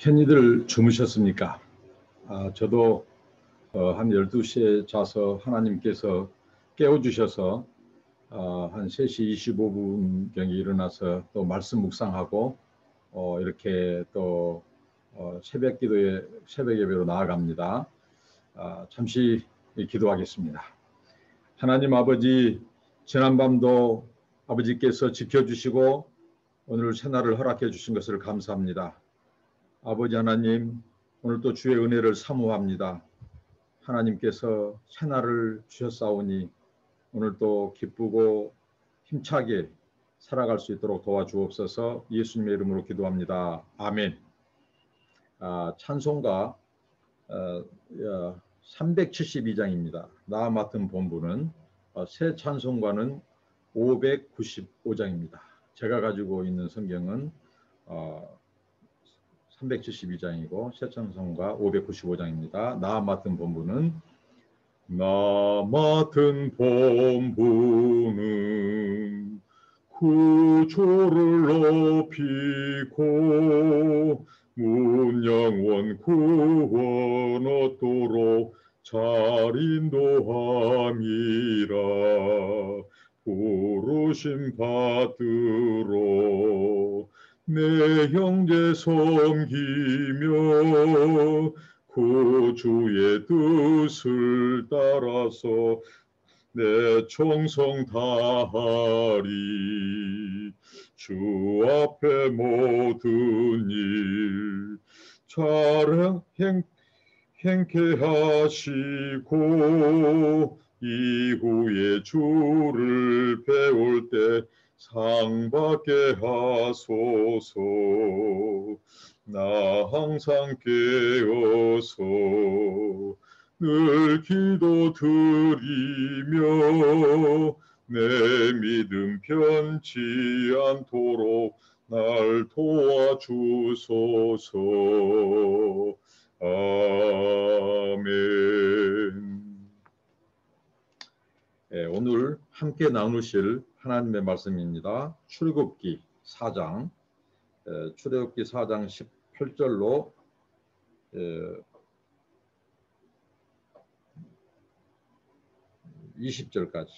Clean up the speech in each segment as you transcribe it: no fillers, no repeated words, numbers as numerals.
편히들 주무셨습니까? 저도 한 12시에 자서 하나님께서 깨워주셔서 한 3시 25분경에 일어나서 또 말씀 묵상하고 이렇게 또 새벽 예배로 나아갑니다. 잠시 기도하겠습니다. 하나님 아버지, 지난밤도 아버지께서 지켜주시고 오늘 새날을 허락해 주신 것을 감사합니다. 아버지 하나님, 오늘 또 주의 은혜를 사모합니다. 하나님께서 새날을 주셨사오니 오늘 또 기쁘고 힘차게 살아갈 수 있도록 도와주옵소서. 예수님의 이름으로 기도합니다. 아멘. 찬송가 372장입니다. 나 맡은 본부는 새 찬송가는 595장입니다. 제가 가지고 있는 성경은 372장이고 새 찬송가 595장입니다. 나 맡은 본부는 구주를 높이고 문영원 구원 얻도록 잘 인도함이라. 부르심 받들어 내 형제 섬기며 구주의 뜻을 따라서 내 청성 다하리. 주 앞에 모든 일 잘 행케 하시고 이후에 주를 배울 때 상 받게 하소서. 나 항상 깨어서 늘 기도 드리며 내 믿음 변치 않도록 날 도와주소서. 아멘. 오늘 함께 나누실 하나님의 말씀입니다. 출애굽기 4장 18절로 20절까지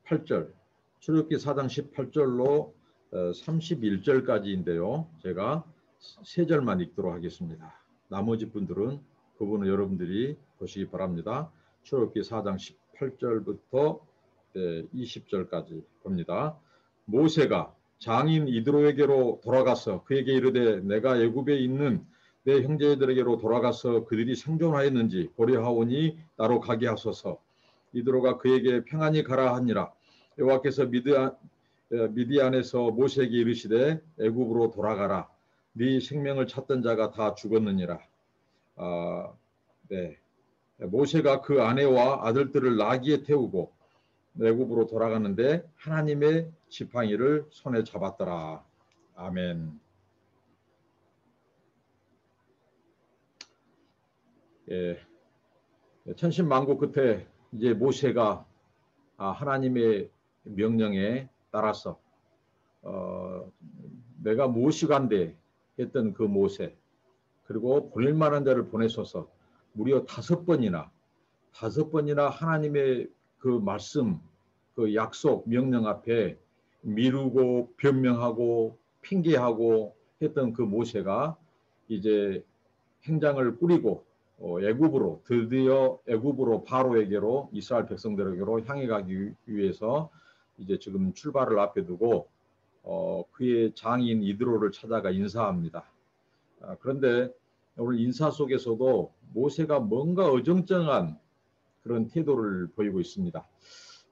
18절 출애굽기 4장 18절로 31절까지인데요. 제가 3절만 읽도록 하겠습니다. 나머지 분들은 그분은 여러분들이 보시기 바랍니다. 출애굽기 4장 18절부터 20절까지 봅니다. 모세가 장인 이드로에게로 돌아가서 그에게 이르되 내가 애굽에 있는 내 형제들에게로 돌아가서 그들이 생존하였는지 고려하오니 나로 가게 하소서. 이드로가 그에게 평안히 가라 하니라. 여호와께서 미디안에서 모세에게 이르시되 애굽으로 돌아가라. 네 생명을 찾던 자가 다 죽었느니라. 모세가 그 아내와 아들들을 나귀에 태우고 애굽으로 돌아가는데 하나님의 지팡이를 손에 잡았더라. 아멘. 천신만고 끝에 이제 모세가 하나님의 명령에 따라서 내가 무엇이간데 했던 그 모세, 그리고 보낼 만한 자를 보내소서 무려 5번이나 하나님의 그 말씀, 그 약속, 명령 앞에 미루고 변명하고 핑계하고 했던 그 모세가 이제 행장을 꾸리고 드디어 애굽으로 바로에게로 이스라엘 백성들에게로 향해 가기 위해서 이제 지금 출발을 앞에 두고 그의 장인 이드로를 찾아가 인사합니다. 그런데 오늘 인사 속에서도 모세가 뭔가 어정쩡한 그런 태도를 보이고 있습니다.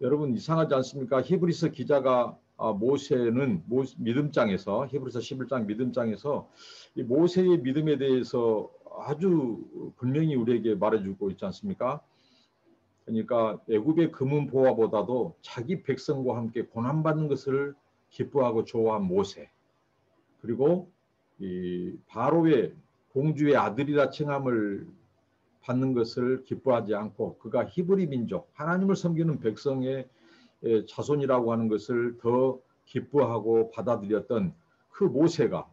여러분 이상하지 않습니까? 히브리서 기자가 모세는 믿음장에서 히브리서 11장 믿음장에서 이 모세의 믿음에 대해서 아주 분명히 우리에게 말해주고 있지 않습니까? 그러니까 애굽의 금은 보화보다도 자기 백성과 함께 고난받는 것을 기뻐하고 좋아한 모세, 그리고 이 바로의 공주의 아들이라 칭함을 받는 것을 기뻐하지 않고 그가 히브리 민족 하나님을 섬기는 백성의 자손이라고 하는 것을 더 기뻐하고 받아들였던 그 모세가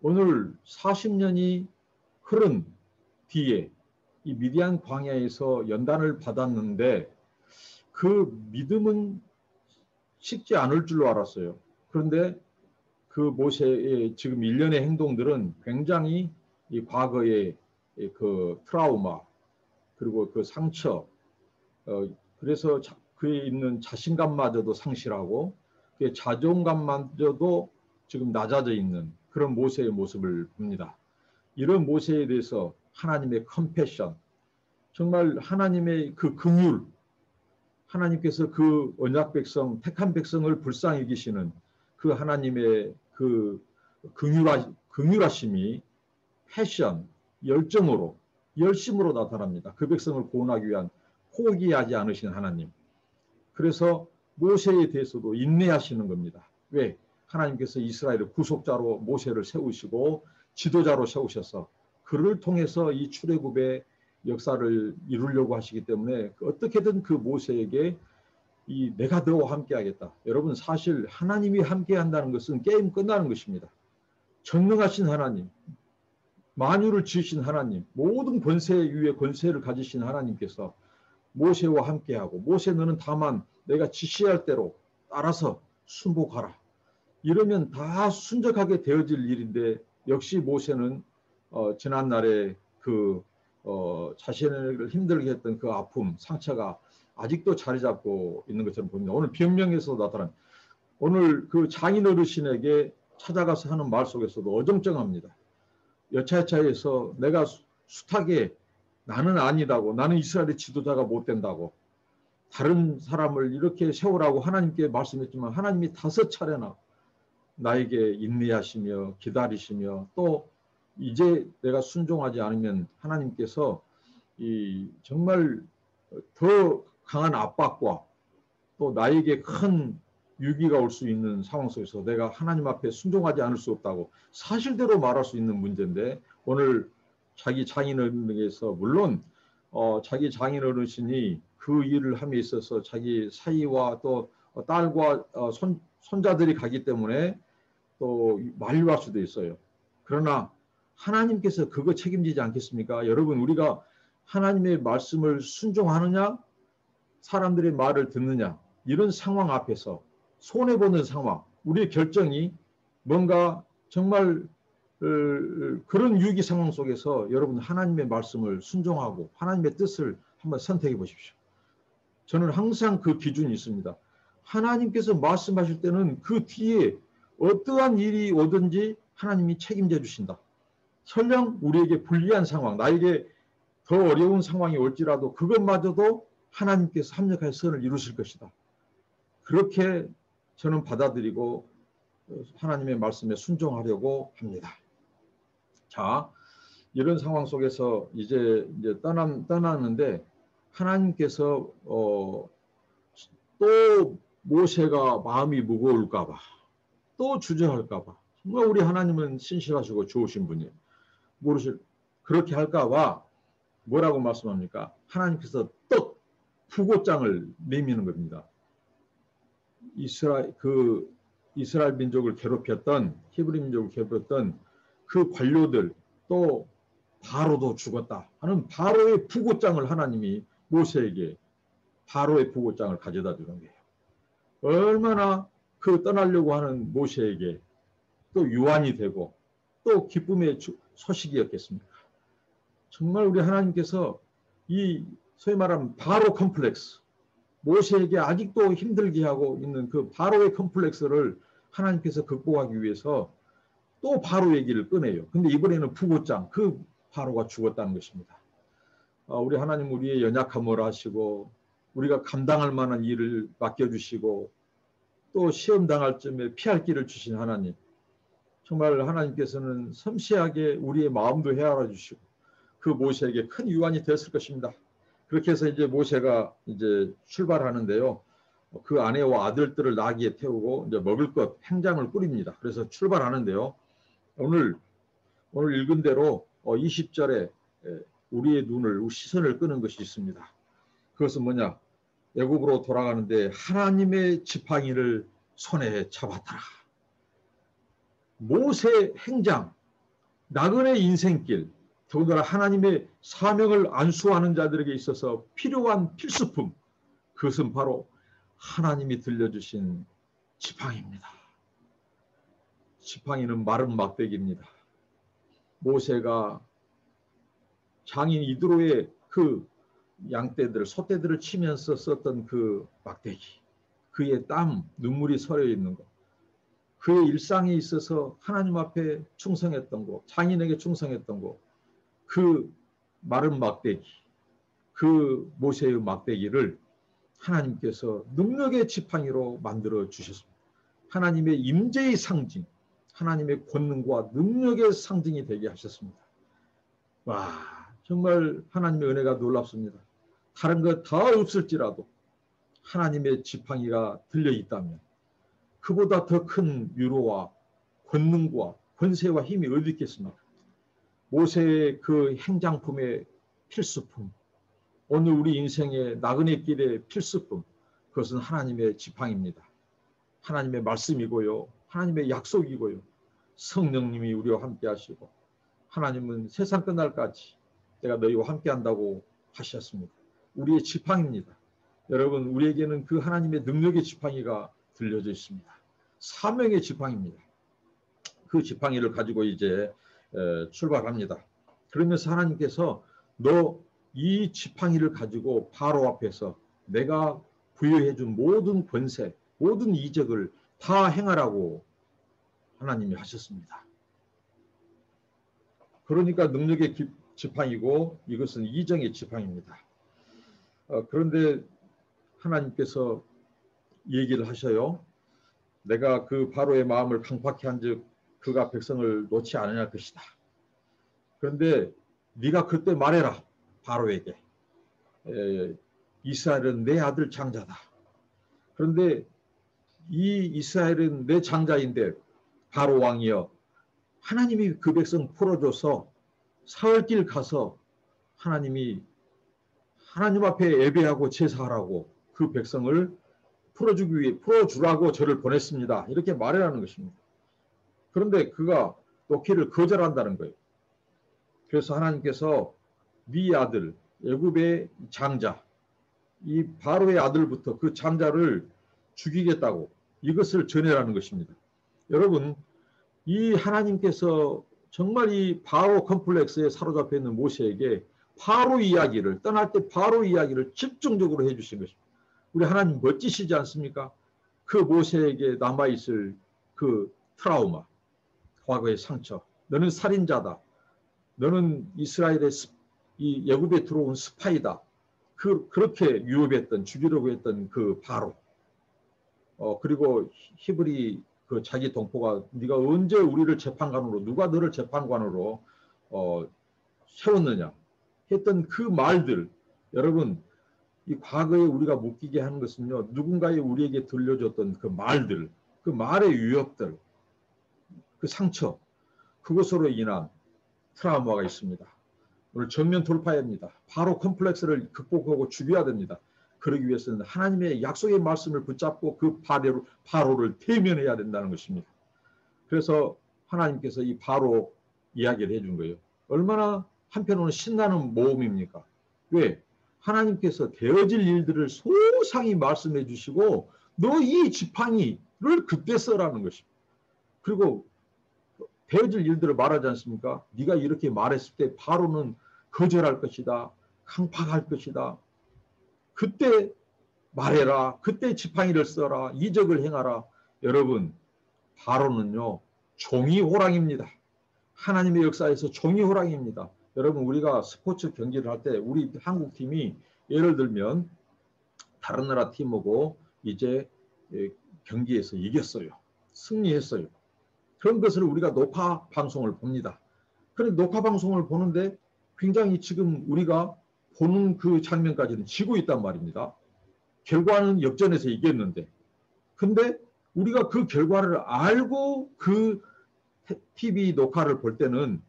오늘 40년이 흐른 뒤에 이 미디안 광야에서 연단을 받았는데 그 믿음은 식지 않을 줄로 알았어요. 그런데 그 모세의 지금 일련의 행동들은 굉장히 이 과거의 그 트라우마 그리고 그 상처 그래서 그에 있는 자신감마저도 상실하고 그의 자존감마저도 지금 낮아져 있는 그런 모세의 모습을 봅니다. 이런 모세에 대해서 하나님의 컴패션 정말 하나님의 그 긍휼 하나님께서 그 언약 백성 택한 백성을 불쌍히 여기시는 그 하나님의 그 긍휼하심이 패션 열정으로 열심으로 나타납니다. 그 백성을 구원하기 위한 포기하지 않으신 하나님. 그래서 모세에 대해서도 인내하시는 겁니다. 왜? 하나님께서 이스라엘의 구속자로 모세를 세우시고 지도자로 세우셔서 그를 통해서 이 출애굽의 역사를 이루려고 하시기 때문에 어떻게든 그 모세에게 이 내가 너와 함께 하겠다. 여러분 사실 하나님이 함께 한다는 것은 게임 끝나는 것입니다. 전능하신 하나님, 만유를 지으신 하나님, 모든 권세 위에 권세를 가지신 하나님께서 모세와 함께하고 모세 너는 다만 내가 지시할 대로 따라서 순복하라. 이러면 다 순적하게 되어질 일인데 역시 모세는 지난날에 그 자신을 힘들게 했던 그 아픔, 상처가 아직도 자리 잡고 있는 것처럼 보입니다. 오늘 변명에서 나타난 오늘 그 장인 어르신에게 찾아가서 하는 말 속에서도 어정쩡합니다. 여차여차해서 내가 숱하게 나는 아니다고 나는 이스라엘의 지도자가 못 된다고 다른 사람을 이렇게 세우라고 하나님께 말씀했지만 하나님이 5차례나 나에게 인내하시며 기다리시며 또 이제 내가 순종하지 않으면 하나님께서 이 정말 더 강한 압박과 또 나에게 큰 위기가 올 수 있는 상황 속에서 내가 하나님 앞에 순종하지 않을 수 없다고 사실대로 말할 수 있는 문제인데 오늘 자기 장인어른에게서 물론 자기 장인어르신이 그 일을 함에 있어서 자기 사위와 또 딸과 손자들이 가기 때문에 또 만류할 수도 있어요. 그러나 하나님께서 그거 책임지지 않겠습니까? 여러분 우리가 하나님의 말씀을 순종하느냐 사람들의 말을 듣느냐 이런 상황 앞에서 손해보는 상황 우리의 결정이 뭔가 정말 그런 위기 상황 속에서 여러분 하나님의 말씀을 순종하고 하나님의 뜻을 한번 선택해 보십시오. 저는 항상 그 기준이 있습니다. 하나님께서 말씀하실 때는 그 뒤에 어떠한 일이 오든지 하나님이 책임져 주신다. 설령 우리에게 불리한 상황, 나에게 더 어려운 상황이 올지라도 그것마저도 하나님께서 합력하여 선을 이루실 것이다. 그렇게 저는 받아들이고 하나님의 말씀에 순종하려고 합니다. 자, 이런 상황 속에서 이제 떠나는데 하나님께서 또 모세가 마음이 무거울까봐 또 주저할까봐 정말 우리 하나님은 신실하시고 좋으신 분이에요. 모르실 그렇게 할까봐 뭐라고 말씀합니까? 하나님께서 또 부고장을 내미는 겁니다. 이스라엘 민족을 괴롭혔던 히브리 민족을 괴롭혔던 그 관료들 또 바로도 죽었다 하는 바로의 부고장을 하나님이 모세에게 바로의 부고장을 가져다 주는 거예요. 얼마나 그 떠나려고 하는 모세에게 또 유안이 되고 또 기쁨의 소식이었겠습니까? 정말 우리 하나님께서 이 소위 말하면 바로 컴플렉스 모세에게 아직도 힘들게 하고 있는 그 바로의 컴플렉스를 하나님께서 극복하기 위해서 또 바로 얘기를 꺼내요. 근데 이번에는 부고장 그 바로가 죽었다는 것입니다. 우리 하나님 우리의 연약함을 아시고 우리가 감당할 만한 일을 맡겨주시고 또 시험 당할 쯤에 피할 길을 주신 하나님 정말 하나님께서는 섬세하게 우리의 마음도 헤아려 주시고 그 모세에게 큰 유안이 되었을 것입니다. 그렇게 해서 이제 모세가 이제 출발하는데요. 그 아내와 아들들을 나귀에 태우고 이제 먹을 것 행장을 꾸립니다. 그래서 출발하는데요. 오늘 읽은 대로 20절에 우리의 눈을 시선을 끄는 것이 있습니다. 그것은 뭐냐? 애굽으로 돌아가는데 하나님의 지팡이를 손에 잡았더라. 모세 행장 나그네 인생길, 더군다나 하나님의 사명을 안수하는 자들에게 있어서 필요한 필수품, 그것은 바로 하나님이 들려주신 지팡이입니다. 지팡이는 마른 막대기입니다. 모세가 장인 이드로의 그 양떼들, 소떼들을 치면서 썼던 그 막대기, 그의 땀, 눈물이 서려 있는 것, 그의 일상에 있어서 하나님 앞에 충성했던 것, 장인에게 충성했던 것, 그 마른 막대기, 그 모세의 막대기를 하나님께서 능력의 지팡이로 만들어 주셨습니다. 하나님의 임재의 상징, 하나님의 권능과 능력의 상징이 되게 하셨습니다. 와, 정말 하나님의 은혜가 놀랍습니다. 다른 것 다 없을지라도 하나님의 지팡이가 들려 있다면 그보다 더 큰 위로와 권능과 권세와 힘이 어디 있겠습니까? 모세의 그 행장품의 필수품, 오늘 우리 인생의 나그네 길의 필수품, 그것은 하나님의 지팡이입니다. 하나님의 말씀이고요, 하나님의 약속이고요, 성령님이 우리와 함께 하시고, 하나님은 세상 끝날까지 내가 너희와 함께 한다고 하셨습니다. 우리의 지팡이입니다. 여러분, 우리에게는 그 하나님의 능력의 지팡이가 들려져 있습니다. 사명의 지팡이입니다. 그 지팡이를 가지고 이제 출발합니다. 그러면서 하나님께서 너 이 지팡이를 가지고 바로 앞에서 내가 부여해 준 모든 권세, 모든 이적을 다 행하라고 하나님이 하셨습니다. 그러니까 능력의 지팡이고 이것은 이정의 지팡이입니다. 그런데 하나님께서 얘기를 하셔요. 내가 그 바로의 마음을 강팍히 한즉 그가 백성을 놓지 않으냐 것이다. 그런데 네가 그때 말해라. 바로에게. 이스라엘은 내 아들 장자다. 그런데 이 이스라엘은 내 장자인데 바로 왕이여, 하나님이 그 백성 풀어줘서 사흘길 가서 하나님이 하나님 앞에 예배하고 제사하라고 그 백성을 풀어주기 위해 풀어주라고 저를 보냈습니다. 이렇게 말하라는 것입니다. 그런데 그가 놓기를 거절한다는 거예요. 그래서 하나님께서 네 아들 애굽의 장자, 이 바로의 아들부터 그 장자를 죽이겠다고 이것을 전해라는 것입니다. 여러분, 이 하나님께서 정말 이 바로 컴플렉스에 사로잡혀 있는 모세에게 바로 이야기를, 떠날 때 바로 이야기를 집중적으로 해주신 것입니다. 우리 하나님 멋지시지 않습니까? 그 모세에게 남아있을 그 트라우마, 과거의 상처, 너는 살인자다, 너는 이스라엘의 이 애굽에 들어온 스파이다, 그렇게 유혹했던, 죽이려고 했던 그 바로, 그리고 히브리 그 자기 동포가 네가 언제 우리를 재판관으로, 누가 너를 재판관으로 세웠느냐 했던 그 말들, 여러분, 이 과거에 우리가 묶이게 하는 것은요, 누군가의 우리에게 들려줬던 그 말들, 그 말의 유혹들, 그 상처, 그것으로 인한 트라우마가 있습니다. 오늘 정면 돌파해야 합니다. 바로 컴플렉스를 극복하고 죽여야 됩니다. 그러기 위해서는 하나님의 약속의 말씀을 붙잡고 그 바로를 대면해야 된다는 것입니다. 그래서 하나님께서 이 바로 이야기를 해준 거예요. 얼마나 한편으로는 신나는 모험입니까? 왜? 하나님께서 되어질 일들을 소상히 말씀해 주시고 너 이 지팡이를 그때 써라는 것입니다. 그리고 되어질 일들을 말하지 않습니까? 네가 이렇게 말했을 때 바로는 거절할 것이다. 강팍할 것이다. 그때 말해라. 그때 지팡이를 써라. 이적을 행하라. 여러분, 바로는요, 종이 호랑입니다. 하나님의 역사에서 종이 호랑입니다. 여러분, 우리가 스포츠 경기를 할 때 우리 한국 팀이 예를 들면 다른 나라 팀하고 이제 경기에서 이겼어요. 승리했어요. 그런 것을 우리가 녹화 방송을 봅니다. 그런데 녹화 방송을 보는데 굉장히 지금 우리가 보는 그 장면까지는 지고 있단 말입니다. 결과는 역전해서 이겼는데. 근데 우리가 그 결과를 알고 그 TV 녹화를 볼 때는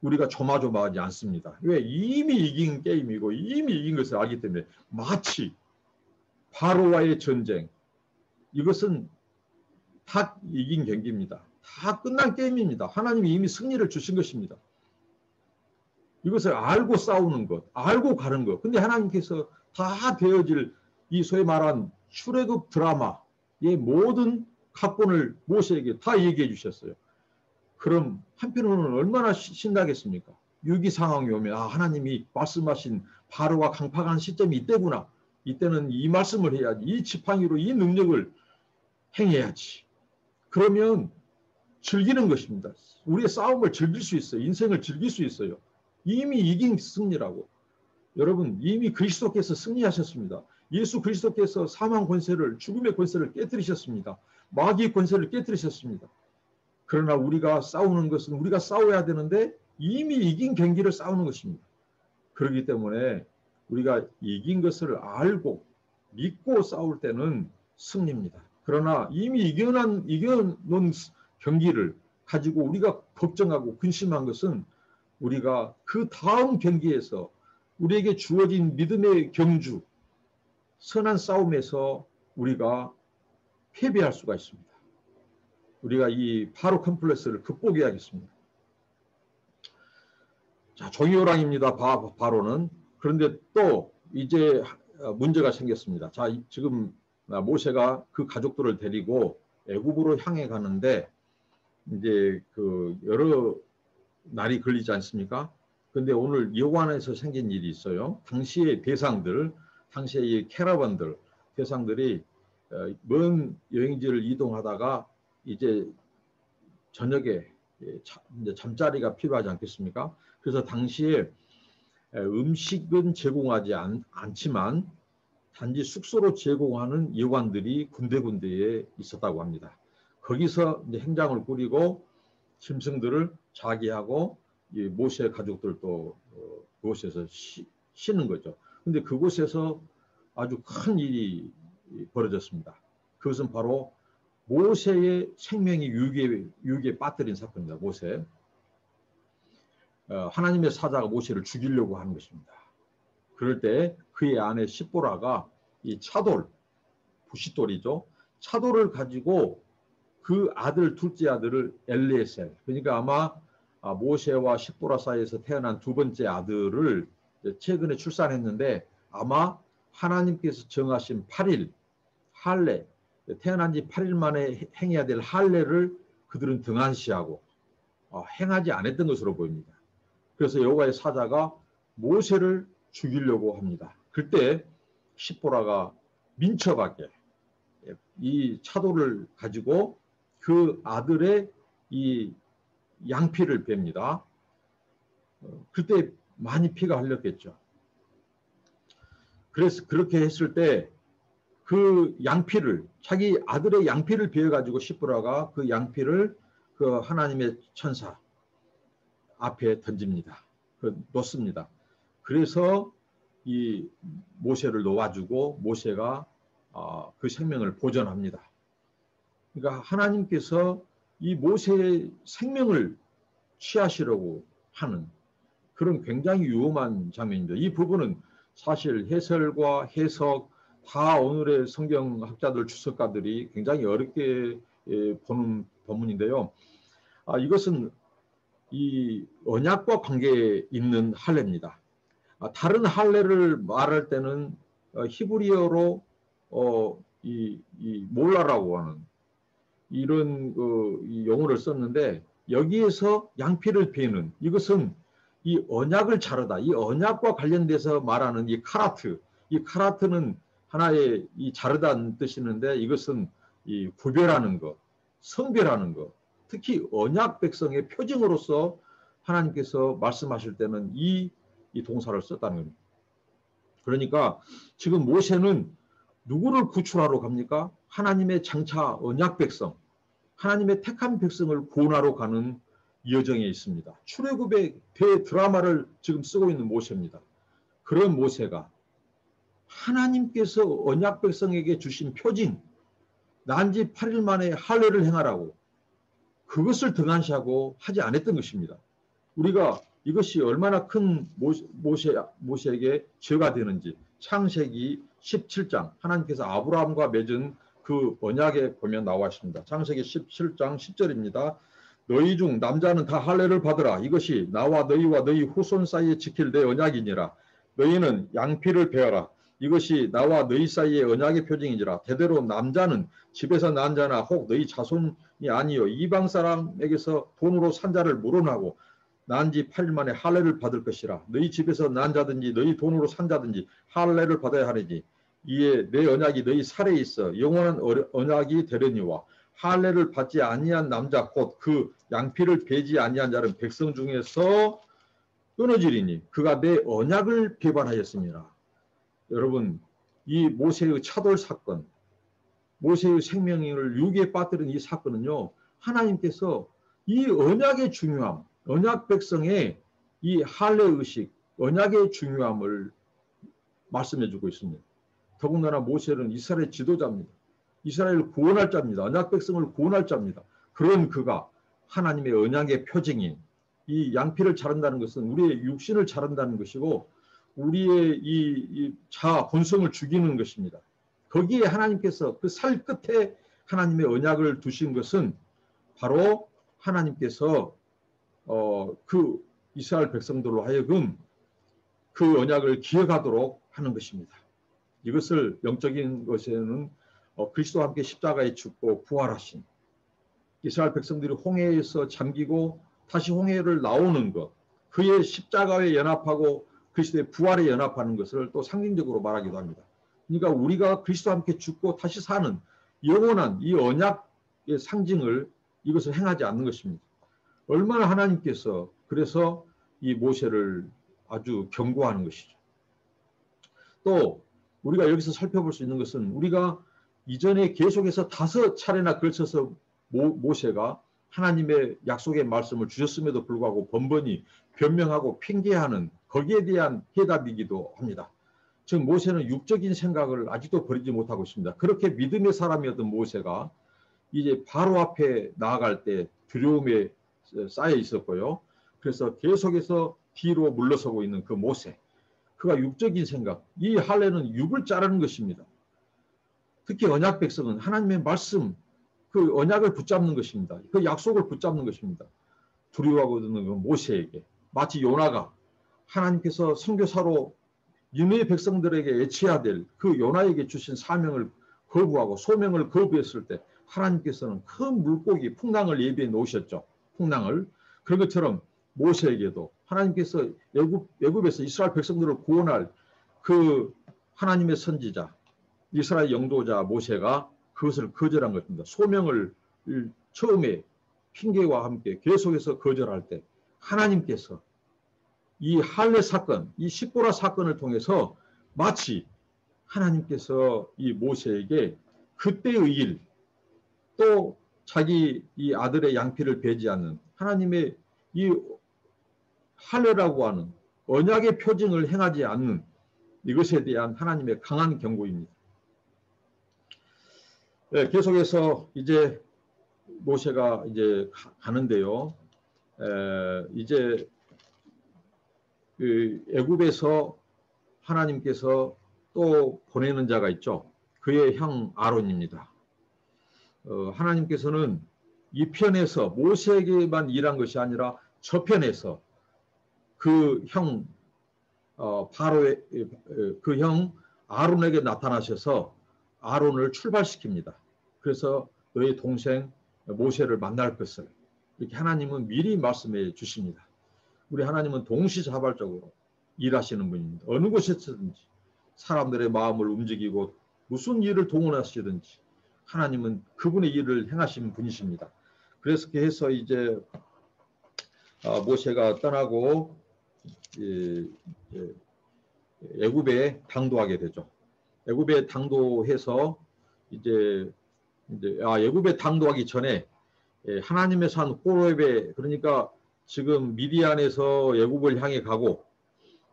우리가 조마조마하지 않습니다. 왜? 이미 이긴 게임이고 이미 이긴 것을 알기 때문에 마치 바로와의 전쟁, 이것은 다 이긴 경기입니다. 다 끝난 게임입니다. 하나님이 이미 승리를 주신 것입니다. 이것을 알고 싸우는 것, 알고 가는 것. 근데 하나님께서 다 되어질 이 소위 말한 출애굽 드라마의 모든 각본을 모세에게 다 얘기해 주셨어요. 그럼 한편으로는 얼마나 신나겠습니까? 위기 상황이 오면 하나님이 말씀하신 바로가 강팍한 시점이 이때구나. 이때는 이 말씀을 해야지. 이 지팡이로 이 능력을 행해야지. 그러면 즐기는 것입니다. 우리의 싸움을 즐길 수 있어요. 인생을 즐길 수 있어요. 이미 이긴 승리라고. 여러분 이미 그리스도께서 승리하셨습니다. 예수 그리스도께서 사망 권세를 죽음의 권세를 깨뜨리셨습니다. 마귀의 권세를 깨뜨리셨습니다. 그러나 우리가 싸우는 것은 우리가 싸워야 되는데 이미 이긴 경기를 싸우는 것입니다. 그렇기 때문에 우리가 이긴 것을 알고 믿고 싸울 때는 승리입니다. 그러나 이미 이겨놓은 경기를 가지고 우리가 걱정하고 근심한 것은 우리가 그 다음 경기에서 우리에게 주어진 믿음의 경주, 선한 싸움에서 우리가 패배할 수가 있습니다. 우리가 이 바로 컴플렉스를 극복해야겠습니다. 자, 종이호랑입니다. 바로는. 그런데 또 이제 문제가 생겼습니다. 자, 지금 모세가 그 가족들을 데리고 애굽으로 향해 가는데 이제 그 여러 날이 걸리지 않습니까? 근데 오늘 여관에서 생긴 일이 있어요. 당시의 대상들, 당시의 캐러반들, 대상들이 먼 여행지를 이동하다가 이제 저녁에 이제 잠자리가 필요하지 않겠습니까? 그래서 당시에 음식은 제공하지 않지만 단지 숙소로 제공하는 여관들이 군데군데에 있었다고 합니다. 거기서 이제 행장을 꾸리고 짐승들을 자기하고 모세 가족들도 그곳에서 쉬는 거죠. 근데 그곳에서 아주 큰 일이 벌어졌습니다. 그것은 바로 모세의 생명이 유기에 빠뜨린 사건입니다. 모세. 하나님의 사자가 모세를 죽이려고 하는 것입니다. 그럴 때 그의 아내 시보라가 이 차돌, 부싯돌이죠. 차돌을 가지고 그 아들, 둘째 아들을 엘리에셀, 그러니까 아마 모세와 시보라 사이에서 태어난 두 번째 아들을 최근에 출산했는데 아마 하나님께서 정하신 8일 할례, 태어난 지 8일 만에 행해야 될 할례를 그들은 등한시하고 행하지 않았던 것으로 보입니다. 그래서 여호와의 사자가 모세를 죽이려고 합니다. 그때 시보라가 민첩하게 이 차돌을 가지고 그 아들의 이 양피를 뺍니다. 그때 많이 피가 흘렸겠죠. 그래서 그렇게 했을 때 그 양피를 자기 아들의 양피를 베어가지고 시보라가 그 양피를 그 하나님의 천사 앞에 던집니다. 놓습니다. 그래서 이 모세를 놓아주고 모세가 그 생명을 보존합니다. 그러니까 하나님께서 이 모세의 생명을 취하시려고 하는 그런 굉장히 위험한 장면입니다. 이 부분은 사실 해설과 해석 다 오늘의 성경학자들 주석가들이 굉장히 어렵게 보는 본문인데요. 이것은 이 언약과 관계에 있는 할례입니다. 다른 할례를 말할 때는 히브리어로 이 몰라라고 하는 이런 이 용어를 썼는데 여기에서 양피를 베는 이것은 이 언약을 자르다. 이 언약과 관련돼서 말하는 이 카라트는 하나의 이 자르다는 뜻이는데 이것은 이 구별하는 것, 성별하는 것, 특히 언약 백성의 표징으로서 하나님께서 말씀하실 때는 이 동사를 썼다는 겁니다. 그러니까 지금 모세는 누구를 구출하러 갑니까? 하나님의 장차 언약 백성, 하나님의 택한 백성을 구원하러 가는 여정에 있습니다. 출애굽의 대드라마를 지금 쓰고 있는 모세입니다. 그런 모세가 하나님께서 언약 백성에게 주신 표징, 난지 8일 만에 할례를 행하라고 그것을 등한시하고 하지 않았던 것입니다. 우리가 이것이 얼마나 큰 모세에게 죄가 되는지 창세기 17장 하나님께서 아브라함과 맺은 그 언약에 보면 나와 있습니다. 창세기 17장 10절입니다. 너희 중 남자는 다 할례를 받으라. 이것이 나와 너희와 너희 후손 사이에 지킬 내 언약이니라. 너희는 양피를 베어라. 이것이 나와 너희 사이의 언약의 표징이니라. 대대로 남자는 집에서 난 자나 혹 너희 자손이 아니요 이방 사람에게서 돈으로 산 자를 물어나고 난 지 8일 만에 할례를 받을 것이라. 너희 집에서 난 자든지 너희 돈으로 산 자든지 할례를 받아야 하리니 이에 내 언약이 너희 살에 있어 영원한 언약이 되려니와 할례를 받지 아니한 남자 곧 그 양피를 베지 아니한 자는 백성 중에서 끊어지리니 그가 내 언약을 배반하였습니다. 여러분, 이 모세의 차돌 사건, 모세의 생명을 유기에 빠뜨린 이 사건은요, 하나님께서 이 언약의 중요함, 언약 백성의 이 할례 의식, 언약의 중요함을 말씀해 주고 있습니다. 더군다나 모세는 이스라엘 지도자입니다. 이스라엘을 구원할 자입니다. 언약 백성을 구원할 자입니다. 그런 그가 하나님의 언약의 표징인 이 양피를 자른다는 것은 우리의 육신을 자른다는 것이고 우리의 이 자아 본성을 죽이는 것입니다. 거기에 하나님께서 그 살 끝에 하나님의 언약을 두신 것은 바로 하나님께서 그 이스라엘 백성들로 하여금 그 언약을 기억하도록 하는 것입니다. 이것을 영적인 것에는 그리스도와 함께 십자가에 죽고 부활하신 이스라엘 백성들이 홍해에서 잠기고 다시 홍해를 나오는 것, 그의 십자가에 연합하고 그리스도의 부활에 연합하는 것을 또 상징적으로 말하기도 합니다. 그러니까 우리가 그리스도와 함께 죽고 다시 사는 영원한 이 언약의 상징을 이것을 행하지 않는 것입니다. 얼마나 하나님께서 그래서 이 모세를 아주 경고하는 것이죠. 또 우리가 여기서 살펴볼 수 있는 것은 우리가 이전에 계속해서 5차례나 걸쳐서 모세가 하나님의 약속의 말씀을 주셨음에도 불구하고 번번이 변명하고 핑계하는 거기에 대한 해답이기도 합니다. 즉 모세는 육적인 생각을 아직도 버리지 못하고 있습니다. 그렇게 믿음의 사람이었던 모세가 이제 바로 앞에 나아갈 때 두려움에 쌓여 있었고요. 그래서 계속해서 뒤로 물러서고 있는 그 모세. 그가 육적인 생각, 이 할례는 육을 자르는 것입니다. 특히 언약 백성은 하나님의 말씀, 그 언약을 붙잡는 것입니다. 그 약속을 붙잡는 것입니다. 두려워하고 있는 그 모세에게 마치 요나가 하나님께서 선교사로 니느웨 백성들에게 애치해야 될 그 요나에게 주신 사명을 거부하고 소명을 거부했을 때 하나님께서는 큰 물고기 풍랑을 예비해 놓으셨죠. 풍랑을. 그런 것처럼 모세에게도 하나님께서 애굽에서 이스라엘 백성들을 구원할 그 하나님의 선지자 이스라엘 영도자 모세가 그것을 거절한 것입니다. 소명을 처음에 핑계와 함께 계속해서 거절할 때 하나님께서 이 할례 사건, 이 십보라 사건을 통해서 마치 하나님께서 이 모세에게 그때의 일, 또 자기 이 아들의 양피를 베지 않는 하나님의 이 할례라고 하는 언약의 표징을 행하지 않는 이것에 대한 하나님의 강한 경고입니다. 네, 계속해서 이제 모세가 이제 가는데요. 이제 그 애굽에서 하나님께서 또 보내는 자가 있죠. 그의 형 아론입니다. 하나님께서는 이 편에서 모세에게만 일한 것이 아니라 저편에서 그 형 바로의 그 형 아론에게 나타나셔서 아론을 출발시킵니다. 그래서 너의 동생 모세를 만날 것을 이렇게 하나님은 미리 말씀해 주십니다. 우리 하나님은 동시다발적으로 일하시는 분입니다. 어느 곳에서든지 사람들의 마음을 움직이고 무슨 일을 동원하시든지 하나님은 그분의 일을 행하시는 분이십니다. 그래서 해서 이제 모세가 떠나고 애굽에 당도하게 되죠. 애굽에 당도해서 이제 애굽에 당도하기 전에 하나님의 산 호렙에 그러니까 지금 미디안에서 애굽을 향해 가고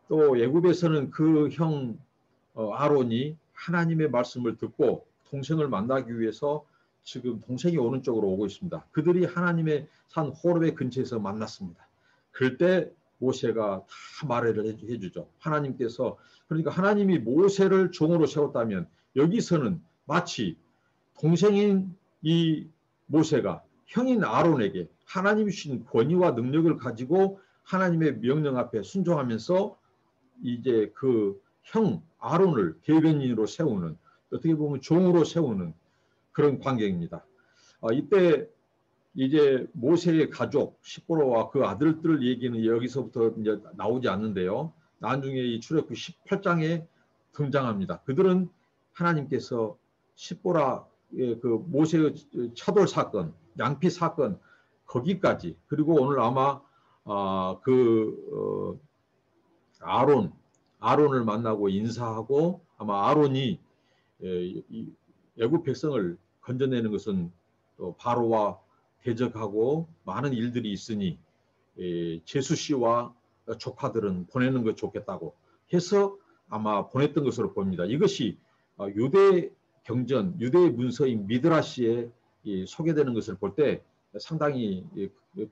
또 애굽에서는 그 형 아론이 하나님의 말씀을 듣고 동생을 만나기 위해서 지금 동생이 오는 쪽으로 오고 있습니다. 그들이 하나님의 산 호렙의 근처에서 만났습니다. 그럴 때 모세가 다 말을 해주죠. 하나님께서 그러니까 하나님이 모세를 종으로 세웠다면 여기서는 마치 동생인 이 모세가 형인 아론에게 하나님이 주신 권위와 능력을 가지고 하나님의 명령 앞에 순종하면서 이제 그 형 아론을 대변인으로 세우는, 어떻게 보면 종으로 세우는 그런 광경입니다. 이때 이제 모세의 가족 십보로와 그 아들들 얘기는 여기서부터 이제 나오지 않는데요. 나중에 이 출애굽기 18장에 등장합니다. 그들은 하나님께서 십보라의 그 모세의 차돌 사건, 양피 사건 거기까지, 그리고 오늘 아마 아론을 만나고 인사하고, 아마 아론이 애굽 백성을 건져내는 것은 바로와 대적하고 많은 일들이 있으니 제수 씨와 조카들은 보내는 것 좋겠다고 해서 아마 보냈던 것으로 보입니다. 이것이 유대 경전, 유대 문서인 미드라시에 소개되는 것을 볼 때 상당히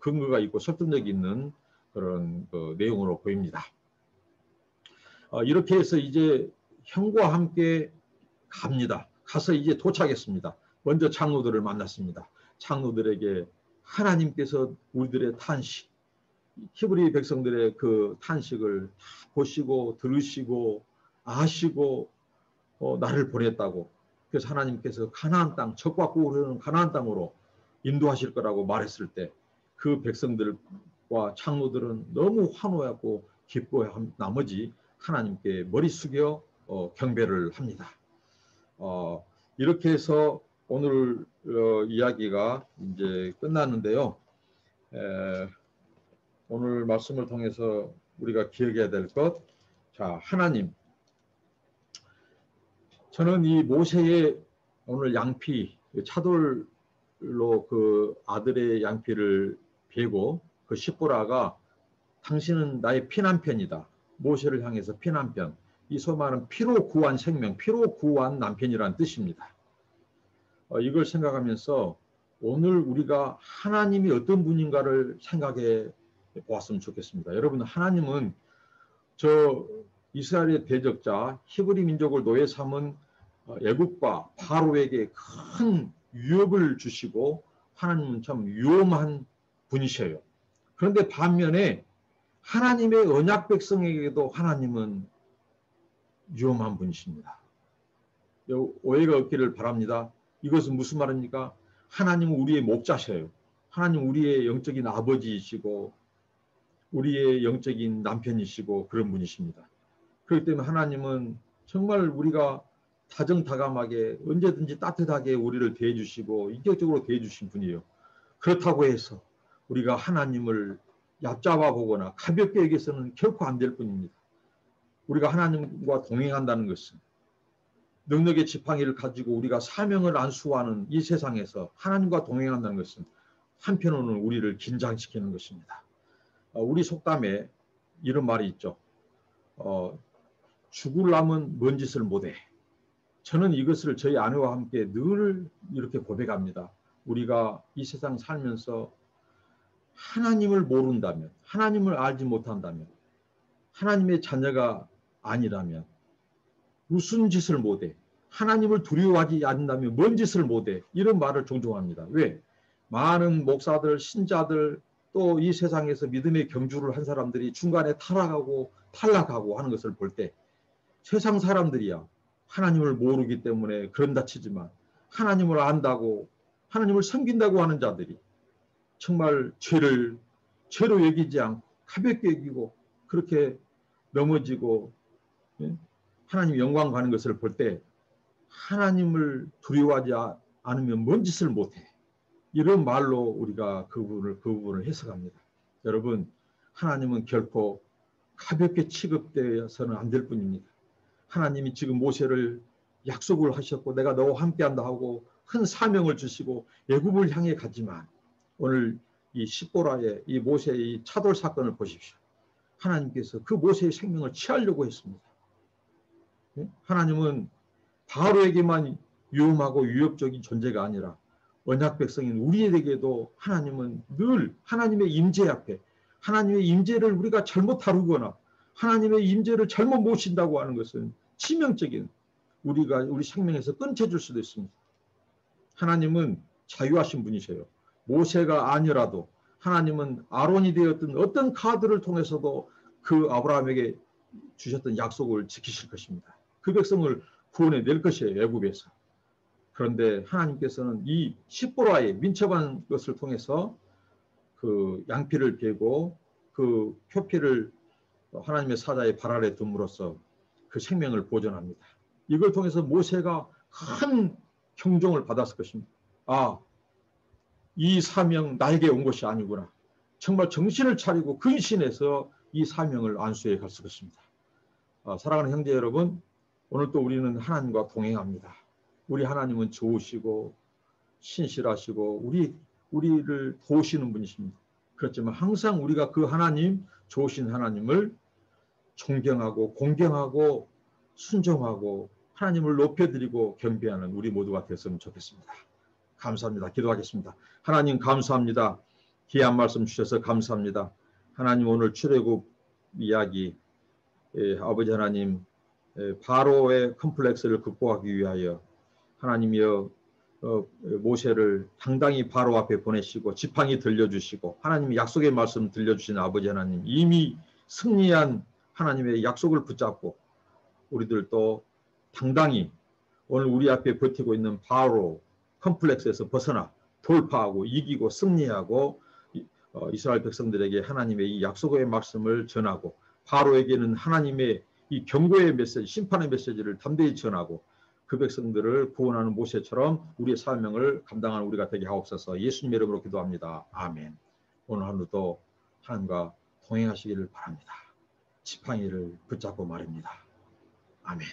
근거가 있고 설득력 있는 그런 내용으로 보입니다. 이렇게 해서 이제 형과 함께 갑니다. 가서 이제 도착했습니다. 먼저 장로들을 만났습니다. 장로들에게 하나님께서 우리들의 탄식, 히브리 백성들의 그 탄식을 다 보시고 들으시고 아시고 나를 보냈다고. 그래서 하나님께서 가나안 땅, 적과 꿀을 가나안 땅으로 인도하실 거라고 말했을 때 그 백성들과 장로들은 너무 환호하고 기뻐한 나머지 하나님께 머리 숙여 경배를 합니다. 이렇게 해서 오늘 이야기가 이제 끝났는데요. 오늘 말씀을 통해서 우리가 기억해야 될 것, 자, 하나님. 저는 이 모세의 오늘 양피, 차돌로 그 아들의 양피를 베고 그 십보라가 당신은 나의 피난편이다. 모세를 향해서 피난편. 이 소말은 피로 구한 생명, 피로 구한 남편이라는 뜻입니다. 이걸 생각하면서 오늘 우리가 하나님이 어떤 분인가를 생각해 보았으면 좋겠습니다. 여러분, 하나님은 저 이스라엘의 대적자 히브리 민족을 노예 삼은 애국과 바로에게 큰 위협을 주시고 하나님은 참 위험한 분이셔요. 그런데 반면에 하나님의 언약 백성에게도 하나님은 위험한 분이십니다. 오해가 없기를 바랍니다. 이것은 무슨 말입니까? 하나님은 우리의 목자셔요. 하나님 우리의 영적인 아버지이시고 우리의 영적인 남편이시고 그런 분이십니다. 그렇기 때문에 하나님은 정말 우리가 다정다감하게 언제든지 따뜻하게 우리를 대해주시고 인격적으로 대해주신 분이에요. 그렇다고 해서 우리가 하나님을 얕잡아 보거나 가볍게 여기서는 결코 안 될 뿐입니다. 우리가 하나님과 동행한다는 것은 능력의 지팡이를 가지고 우리가 사명을 안수하는 이 세상에서 하나님과 동행한다는 것은 한편으로는 우리를 긴장시키는 것입니다. 우리 속담에 이런 말이 있죠. 죽으려면 뭔 짓을 못해. 저는 이것을 저희 아내와 함께 늘 이렇게 고백합니다. 우리가 이 세상 살면서 하나님을 모른다면, 하나님을 알지 못한다면, 하나님의 자녀가 아니라면 무슨 짓을 못해. 하나님을 두려워하지 않는다면 뭔 짓을 못해. 이런 말을 종종 합니다. 왜? 많은 목사들, 신자들, 또 이 세상에서 믿음의 경주를 한 사람들이 중간에 타락하고 탈락하고 하는 것을 볼 때 세상 사람들이야 하나님을 모르기 때문에 그런다 치지만 하나님을 안다고 하나님을 섬긴다고 하는 자들이 정말 죄로 여기지 않고 가볍게 여기고 그렇게 넘어지고 하나님 영광 가는 것을 볼 때 하나님을 두려워하지 않으면 뭔 짓을 못해. 이런 말로 우리가 그 부분을 해석합니다. 여러분, 하나님은 결코 가볍게 취급되어서는 안 될 뿐입니다. 하나님이 지금 모세를 약속을 하셨고 내가 너와 함께한다 하고 큰 사명을 주시고 애굽을 향해 가지만 오늘 이 십보라의 이 모세의 이 차돌 사건을 보십시오. 하나님께서 그 모세의 생명을 취하려고 했습니다. 하나님은 바로에게만 위험하고 위협적인 존재가 아니라 언약 백성인 우리에게도 하나님은 늘 하나님의 임재 앞에 하나님의 임재를 우리가 잘못 다루거나 하나님의 임재를 잘못 모신다고 하는 것은 치명적인 우리 생명에서 끊쳐질 수도 있습니다. 하나님은 자유하신 분이세요. 모세가 아니라도 하나님은 아론이 되었던 어떤 카드를 통해서도 그 아브라함에게 주셨던 약속을 지키실 것입니다. 그 백성을 구원해 낼 것이에요. 애굽에서. 그런데 하나님께서는 이 십보라의 민첩한 것을 통해서 그 양피를 베고 그 표피를 하나님의 사자의 발 아래 둠으로써 그 생명을 보존합니다. 이걸 통해서 모세가 큰 경종을 받았을 것입니다. 아, 이 사명 나에게 온 것이 아니구나. 정말 정신을 차리고 근신해서 이 사명을 안수해 갔을 것입니다. 사랑하는 형제 여러분, 오늘 또 우리는 하나님과 동행합니다. 우리 하나님은 좋으시고 신실하시고 우리를 도우시는 분이십니다. 그렇지만 항상 우리가 그 하나님, 좋으신 하나님을 존경하고 공경하고 순종하고 하나님을 높여드리고 경배하는 우리 모두가 됐으면 좋겠습니다. 감사합니다. 기도하겠습니다. 하나님 감사합니다. 귀한 말씀 주셔서 감사합니다. 하나님 오늘 출애굽 이야기 아버지 하나님 바로의 컴플렉스를 극복하기 위하여 하나님이여 모세를 당당히 바로 앞에 보내시고 지팡이 들려주시고 하나님의 약속의 말씀 들려주신 아버지 하나님 이미 승리한 하나님의 약속을 붙잡고 우리들도 당당히 오늘 우리 앞에 버티고 있는 바로 컴플렉스에서 벗어나 돌파하고 이기고 승리하고 이스라엘 백성들에게 하나님의 이 약속의 말씀을 전하고 바로에게는 하나님의 이 경고의 메시지, 심판의 메시지를 담대히 전하고 그 백성들을 구원하는 모세처럼 우리의 사명을 감당하는 우리가 되게 하옵소서. 예수님 이름으로 기도합니다. 아멘. 오늘 하루도 하나님과 동행하시기를 바랍니다. 지팡이를 붙잡고 말입니다. 아멘.